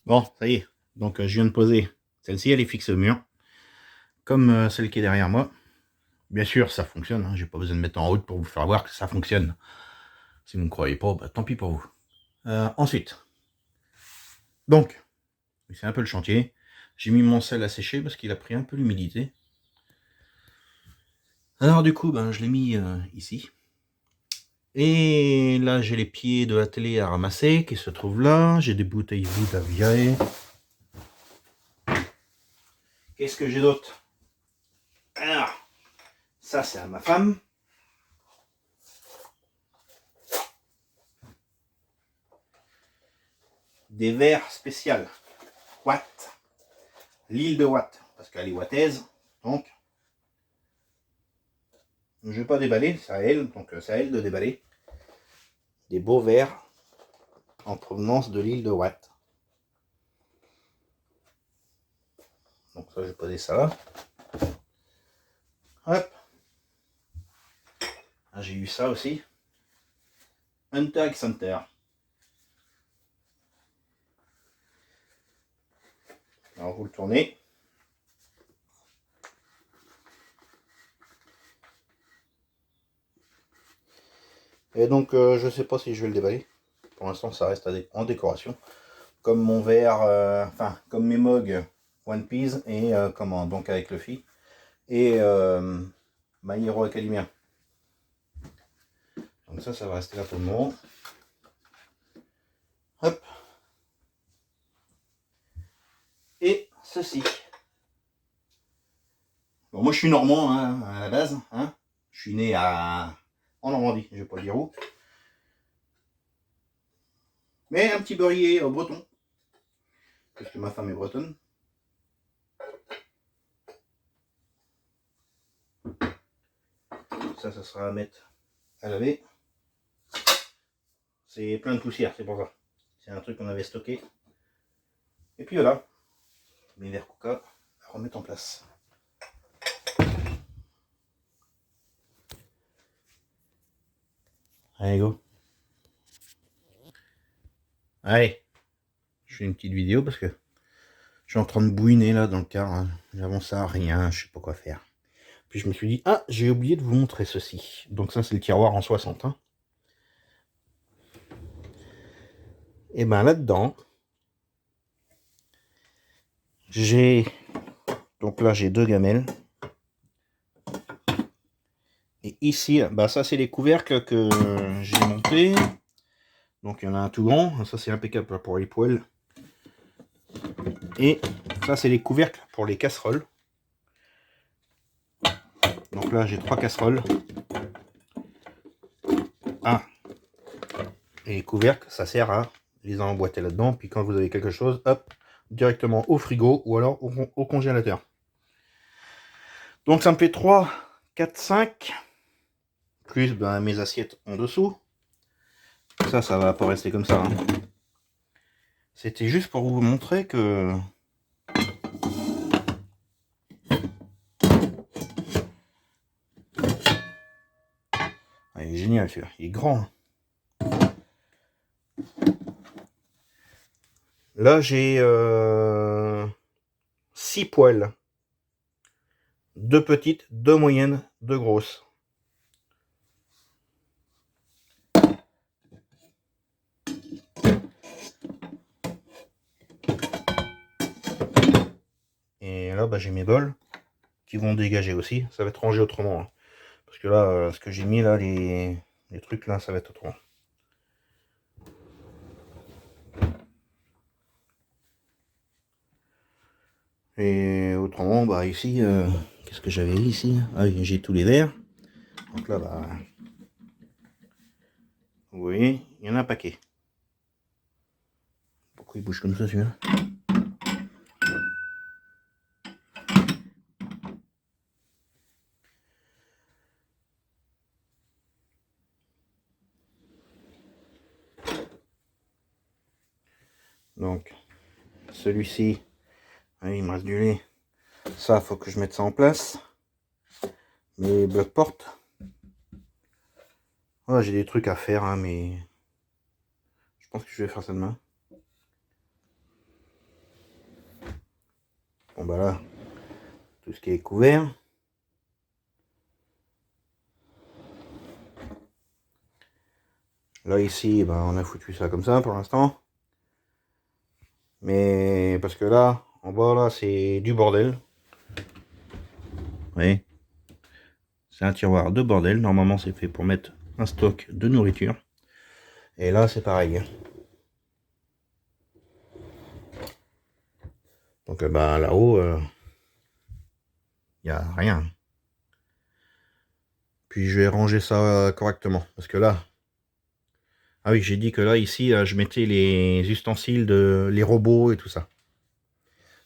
Bon, ça y est. Donc, je viens de poser celle-ci, elle est fixée au mur. Comme celle qui est derrière moi. Bien sûr, ça fonctionne. Hein. J'ai pas besoin de mettre en route pour vous faire voir que ça fonctionne. Si vous ne croyez pas, bah, tant pis pour vous. Ensuite. Donc, c'est un peu le chantier. J'ai mis mon sel à sécher parce qu'il a pris un peu l'humidité. Alors du coup, ben, je l'ai mis ici. Et là, j'ai les pieds de la télé à ramasser qui se trouvent là. J'ai des bouteilles vides à virer. Qu'est-ce que j'ai d'autre? Alors, ça c'est à ma femme. Des verres spéciaux. Watt. L'île de Watt. Parce qu'elle est wattaise. Donc, je ne vais pas déballer. C'est à elle. Donc, c'est à elle de déballer. Des beaux verres en provenance de l'île de Watt. Donc ça, je vais poser ça là. Hop. Ah, j'ai eu ça aussi. Hunter x Hunter. Alors vous le tournez. Et donc je sais pas si je vais le déballer. Pour l'instant ça reste en décoration. Comme mon verre, enfin comme mes mugs One Piece et comment donc avec Luffy et My Hero Academia. Donc ça va rester là pour le moment. Hop. Et ceci. Bon, moi je suis normand hein, à la base. Hein. Je suis né en Normandie, je vais pas le dire où. Mais un petit beurrier breton. Parce que ma femme est bretonne. Ça sera à mettre à laver. C'est plein de poussière, c'est pour ça. C'est un truc qu'on avait stocké. Et puis voilà. Mes verres coca à remettre en place. Allez, go. Allez. Je fais une petite vidéo parce que je suis en train de bouiner là dans le car. Hein. J'avance à rien, je sais pas quoi faire. Puis je me suis dit, ah, j'ai oublié de vous montrer ceci. Donc ça, c'est le tiroir en 60. Hein. Et ben là-dedans, j'ai... Donc là, j'ai 2 gamelles. Et ici, bah ça, c'est les couvercles que j'ai montés. Donc il y en a un tout grand. Ça, c'est impeccable pour les poêles. Et ça, c'est les couvercles pour les casseroles. Donc là, j'ai 3 casseroles. Ah, et les couvercles, ça sert à les emboîter là-dedans. Puis quand vous avez quelque chose, hop, directement au frigo ou alors au congélateur. Donc ça me fait 3, 4, 5. Plus ben, mes assiettes en dessous. Ça va pas rester comme ça. Hein. C'était juste pour vous montrer que... Ah, il est génial celui-là, il est grand. Là, j'ai 6 poêles. 2 petites, 2 moyennes, 2 grosses. Et là, bah, j'ai mes bols qui vont dégager aussi. Ça va être rangé autrement. Hein. Parce que là, ce que j'ai mis là, les trucs là, ça va être autrement. Et autrement, bah ici, qu'est-ce que j'avais ici? Ah oui, j'ai tous les verres. Donc là, bah, vous voyez, il y en a un paquet. Pourquoi il bouge comme ça celui-là? Donc, celui-ci, il me reste du lait. Ça, faut que je mette ça en place. Mes blocs portes. Oh, j'ai des trucs à faire, hein, mais je pense que je vais faire ça demain. Bon bah là, tout ce qui est couvert. Là ici, ben, on a foutu ça comme ça pour l'instant. Mais parce que là, en bas là, c'est du bordel. Vous voyez, c'est un tiroir de bordel. Normalement, c'est fait pour mettre un stock de nourriture. Et là, c'est pareil. Donc bah là-haut, il n'y a rien. Puis je vais ranger ça correctement. Parce que là, ah oui, j'ai dit que là, ici, je mettais les ustensiles, les robots et tout ça.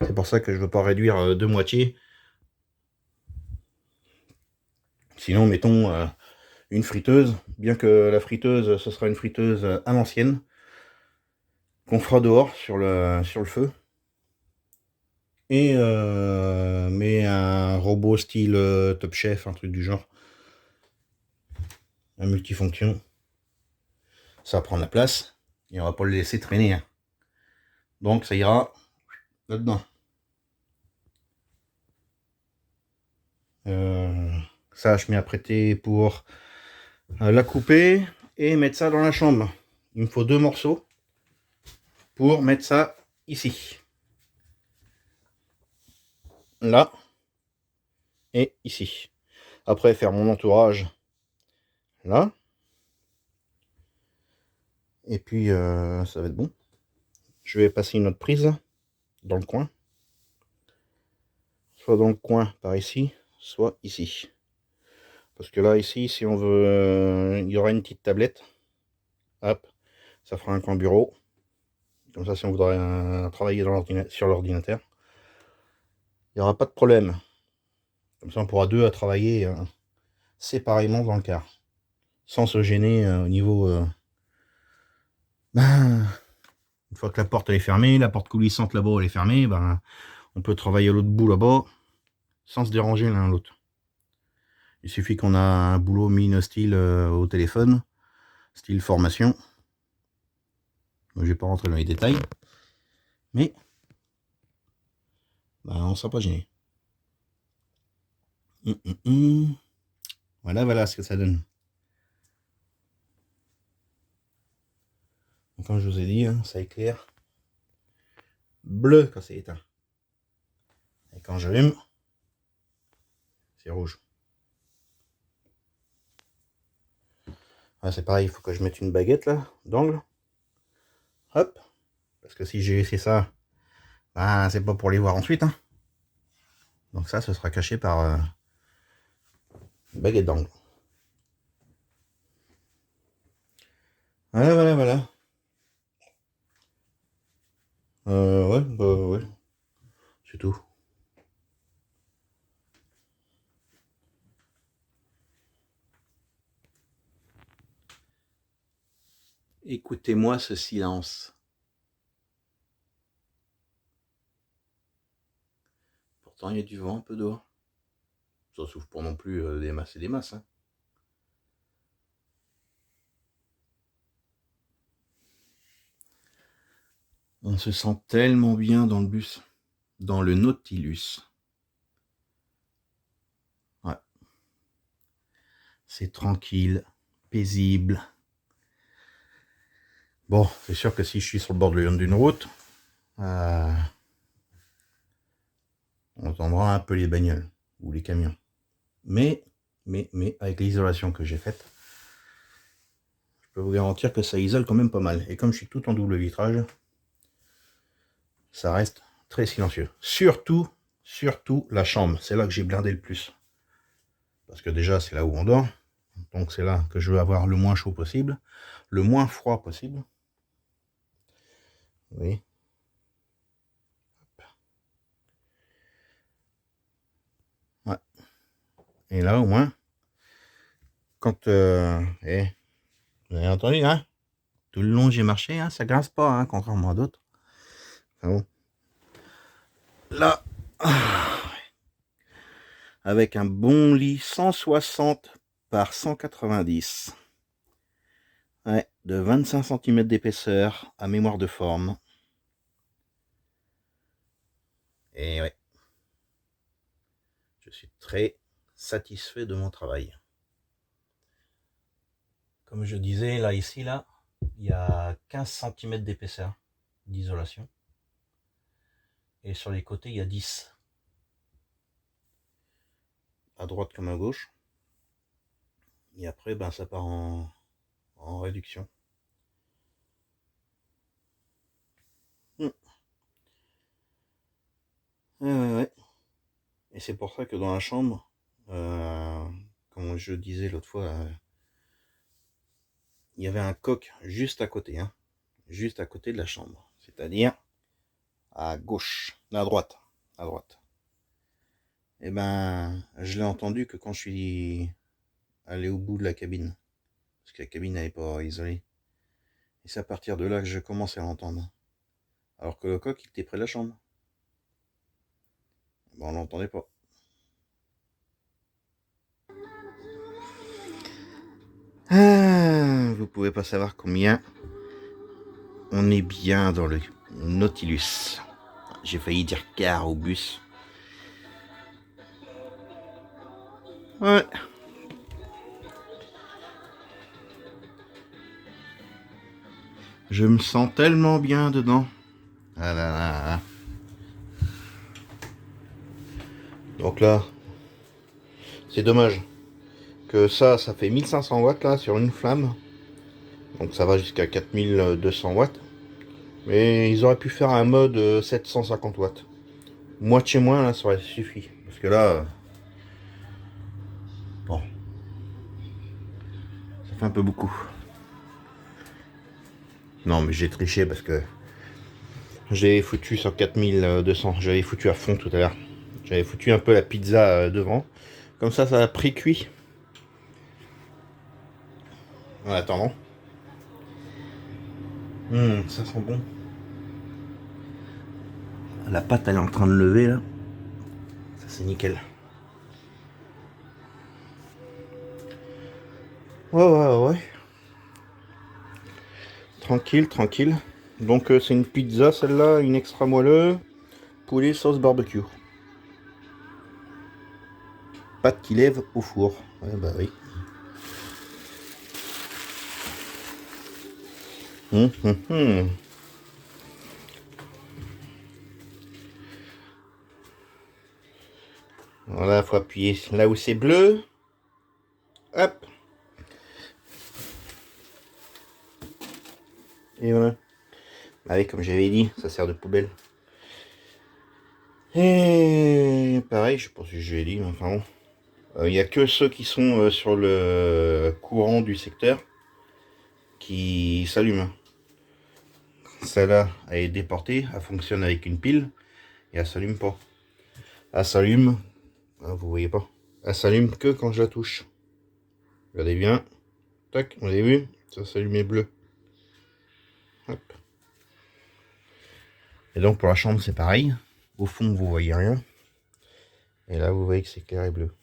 C'est pour ça que je veux pas réduire de moitié. Sinon, mettons une friteuse, bien que la friteuse, ce sera une friteuse à l'ancienne, qu'on fera dehors sur le feu. Et mais un robot style Top Chef, un truc du genre. Un multifonction. Ça va prendre la place. Et on va pas le laisser traîner. Hein. Donc ça ira là-dedans. Ça, je m'y apprêté pour la couper et mettre ça dans la chambre. Il me faut 2 morceaux pour mettre ça ici. Là et ici. Après, faire mon entourage là. Et puis, ça va être bon. Je vais passer une autre prise dans le coin. Soit dans le coin par ici, soit ici. Parce que là, ici, si on veut, il y aura une petite tablette. Hop, ça fera un coin bureau. Comme ça, si on voudrait travailler sur l'ordinateur, il n'y aura pas de problème. Comme ça, on pourra deux à travailler séparément dans le quart. Sans se gêner au niveau... une fois que la porte elle est fermée, la porte coulissante là-bas elle est fermée, on peut travailler à l'autre bout là-bas sans se déranger l'un l'autre. Il suffit qu'on a un boulot mine style au téléphone, style formation. Je vais pas rentrer dans les détails, mais on ne sera pas gêné. Voilà ce que ça donne. Donc, comme je vous ai dit, hein, ça éclaire bleu quand c'est éteint. Et quand j'allume, c'est rouge. Ah, c'est pareil, il faut que je mette une baguette là, d'angle. Hop. Parce que si j'ai laissé ça, c'est pas pour les voir ensuite. Hein. Donc ça, ce sera caché par une baguette d'angle. Voilà. Ouais. C'est tout. Écoutez-moi ce silence. Pourtant, il y a du vent un peu dehors. Ça souffle pas non plus des masses et des masses. Hein. On se sent tellement bien dans le bus, dans le Nautilus. Ouais. C'est tranquille, paisible. Bon, c'est sûr que si je suis sur le bord d'une route, on entendra un peu les bagnoles ou les camions. Mais avec l'isolation que j'ai faite, je peux vous garantir que ça isole quand même pas mal. Et comme je suis tout en double vitrage, ça reste très silencieux. Surtout la chambre. C'est là que j'ai blindé le plus. Parce que déjà, c'est là où on dort. Donc c'est là que je veux avoir le moins chaud possible, le moins froid possible. Oui. Ouais. Et là, au moins, quand... vous avez entendu, hein? Tout le long, j'ai marché, hein, ça grince pas, hein, contrairement à d'autres. Enfin bon. Là, avec un bon lit 160 par 190. Ouais, de 25 cm d'épaisseur, à mémoire de forme. Et ouais. Je suis très satisfait de mon travail. Comme je disais, là, ici, là, il y a 15 cm d'épaisseur d'isolation. Et sur les côtés, il y a 10. À droite comme à gauche. Et après, ben, ça part en réduction. Ouais. Et c'est pour ça que dans la chambre, comme je disais l'autre fois, il y avait un coq juste à côté, hein, juste à côté de la chambre. C'est-à-dire à gauche, à droite, à droite. Et ben, je l'ai entendu que quand je suis allé au bout de la cabine, parce que la cabine n'était pas isolée. Et c'est à partir de là que je commence à l'entendre. Alors que le coq, il était près de la chambre. Ben, on l'entendait pas. Vous pouvez pas savoir combien on est bien dans le Nautilus. J'ai failli dire car au bus. Ouais. Je me sens tellement bien dedans. Ah là là là. Donc là, c'est dommage que ça fait 1500 watts là sur une flamme. Donc ça va jusqu'à 4200 watts. Mais ils auraient pu faire un mode 750 watts. Moitié moins là, ça aurait suffi. Parce que là, bon, ça fait un peu beaucoup. Non mais j'ai triché parce que j'ai foutu sur 4200. J'avais foutu à fond tout à l'heure. J'avais foutu un peu la pizza devant. Comme ça a pré-cuit. En attendant. Ça sent bon. La pâte elle est en train de lever là. Ça c'est nickel. Ouais. Tranquille, tranquille. Donc c'est une pizza celle-là, une extra moelleux. Poulet sauce barbecue. Pâte qui lève au four. Ouais bah oui. Hum. Voilà, faut appuyer là où c'est bleu. Hop. Et voilà. Ah oui, comme j'avais dit, ça sert de poubelle. Et pareil, je pense que je l'ai dit, mais enfin bon. Il n'y a que ceux qui sont sur le courant du secteur qui s'allument. Celle-là, elle est déportée, elle fonctionne avec une pile et elle s'allume pas. Elle s'allume, vous voyez pas, elle s'allume que quand je la touche. Regardez bien, tac, vous avez vu, ça s'allumait bleu. Hop. Et donc pour la chambre c'est pareil, au fond vous voyez rien, et là vous voyez que c'est clair et bleu.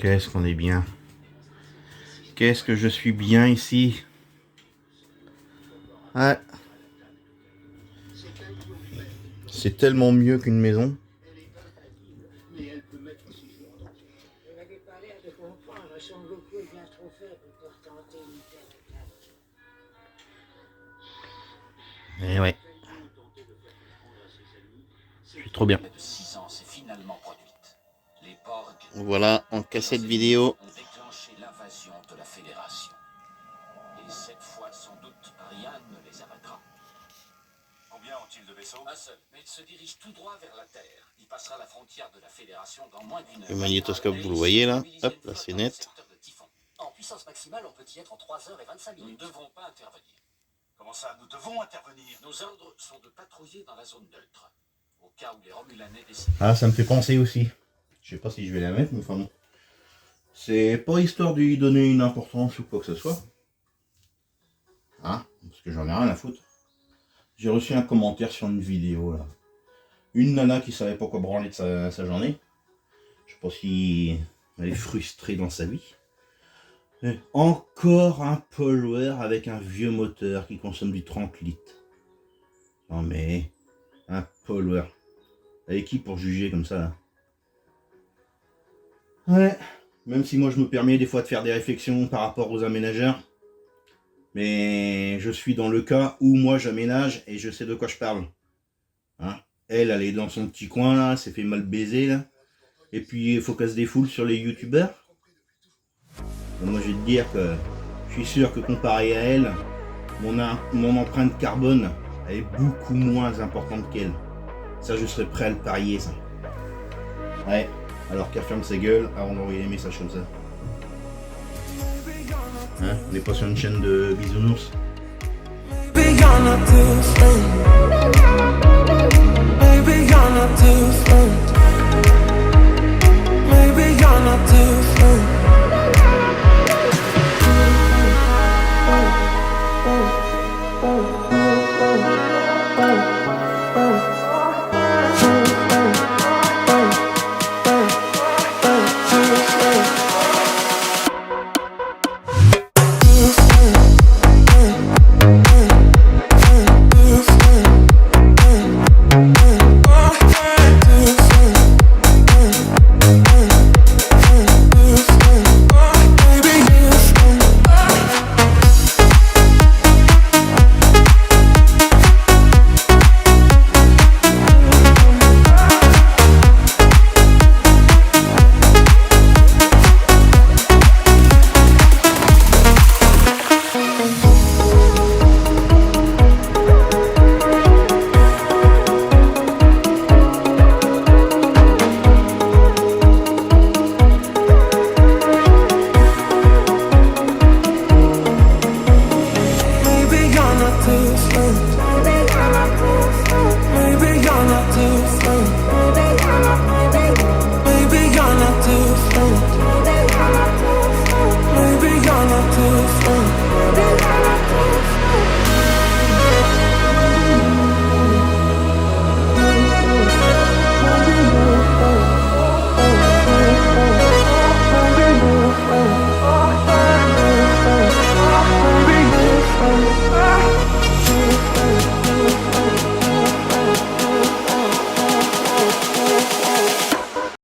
Qu'est-ce qu'on est bien. Qu'est-ce que je suis bien ici. Ouais. C'est tellement mieux qu'une maison. Et ouais. Je suis trop bien. Voilà, en cassette vidéo. De la Fédération. Et cette fois, sans doute, rien ne les arrêtera. Combien ont-ils de vaisseaux? Un seul, mais il se dirige tout droit vers la Terre. Il passera la frontière de la Fédération dans moins d'une heure. Le magnétoscope, vous le voyez là. Hop, là c'est net. En puissance maximale, on peut y être en 3h25. Nous ne devons pas intervenir. Comment ça, nous devons intervenir? Nos ordres sont de patrouiller dans la zone neutre. Au cas où les Romulanais décident. Ah, ça me fait penser aussi. Je sais pas si je vais la mettre, mais enfin bon. C'est pas histoire de lui donner une importance ou quoi que ce soit. Hein, parce que j'en ai rien à foutre. J'ai reçu un commentaire sur une vidéo là. Une nana qui savait pas quoi branler de sa journée. Je sais pas si elle est frustrée dans sa vie. Et encore un pollueur avec un vieux moteur qui consomme du 30 litres. Non mais, un pollueur. Avec qui pour juger comme ça là? Ouais. Même si moi je me permets des fois de faire des réflexions par rapport aux aménageurs. Mais je suis dans le cas où moi j'aménage et je sais de quoi je parle. Hein, elle est dans son petit coin là, s'est fait mal baiser là. Et puis il faut qu'elle se défoule sur les youtubeurs. Moi je vais te dire que je suis sûr que comparé à elle, mon empreinte carbone elle est beaucoup moins importante qu'elle. Ça je serais prêt à le parier ça. Ouais. Alors qu'elle ferme sa gueule avant d'envoyer des messages comme ça. Hein, on n'est pas sur une chaîne de bisounours. Baby, you're not too